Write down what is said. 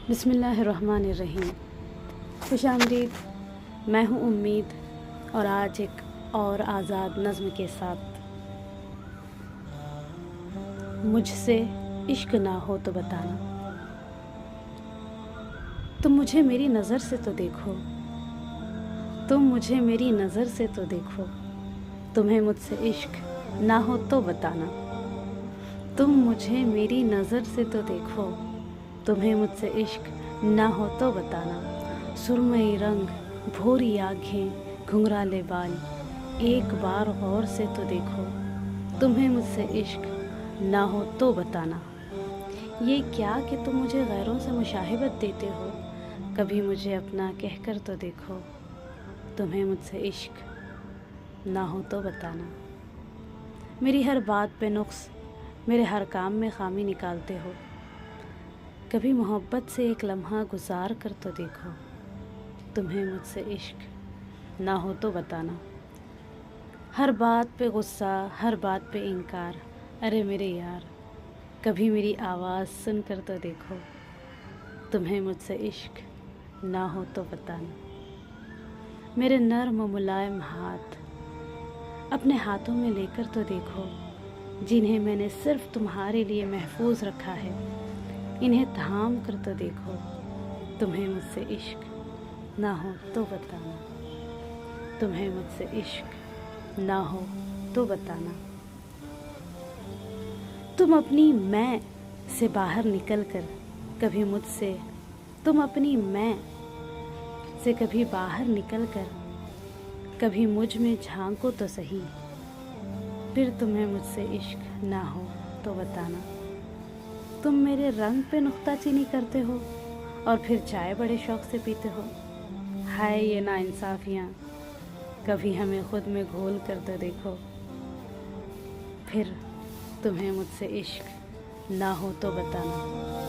बिस्मिल्लाहिर्रहमानिर्रहीम। खुशामदीद। मैं हूँ उम्मीद और आज एक और आज़ाद नज़्म के साथ। मुझसे इश्क ना हो तो बताना, तुम मुझे मेरी नज़र से तो देखो, तुम मुझे मेरी नज़र से तो देखो, तुम्हें मुझसे इश्क ना हो तो बताना, तुम मुझे मेरी नज़र से तो देखो, तुम्हें मुझसे इश्क ना हो तो बताना। सुरमई रंग, भूरी आँखें, घुंघराले बाल, एक बार गौर से तो देखो, तुम्हें मुझसे इश्क ना हो तो बताना। ये क्या कि तुम मुझे गैरों से मुशाहिबत देते हो, कभी मुझे अपना कहकर तो देखो, तुम्हें मुझसे इश्क ना हो तो बताना। मेरी हर बात पे नुक्स, मेरे हर काम में खामी निकालते हो, कभी मोहब्बत से एक लम्हा गुजार कर तो देखो, तुम्हें मुझसे इश्क ना हो तो बताना। हर बात पे गुस्सा, हर बात पे इनकार, अरे मेरे यार, कभी मेरी आवाज़ सुन कर तो देखो, तुम्हें मुझसे इश्क ना हो तो बताना। मेरे नर्म मुलायम हाथ अपने हाथों में लेकर तो देखो, जिन्हें मैंने सिर्फ तुम्हारे लिए महफूज रखा है, इन्हें थाम कर तो देखो, तुम्हें मुझसे इश्क ना हो तो बताना, तुम्हें मुझसे इश्क ना हो तो बताना। तुम अपनी मैं से बाहर निकल कर कभी मुझसे, तुम अपनी मैं से कभी बाहर निकल कर कभी मुझ में झांको तो सही, फिर तुम्हें मुझसे इश्क ना हो तो बताना। तुम मेरे रंग पे नुक्ताचीनी करते हो और फिर चाय बड़े शौक़ से पीते हो। हाय ये नाइंसाफ़ियाँ, कभी हमें खुद में घोल कर तो देखो, फिर तुम्हें मुझसे इश्क ना हो तो बताना।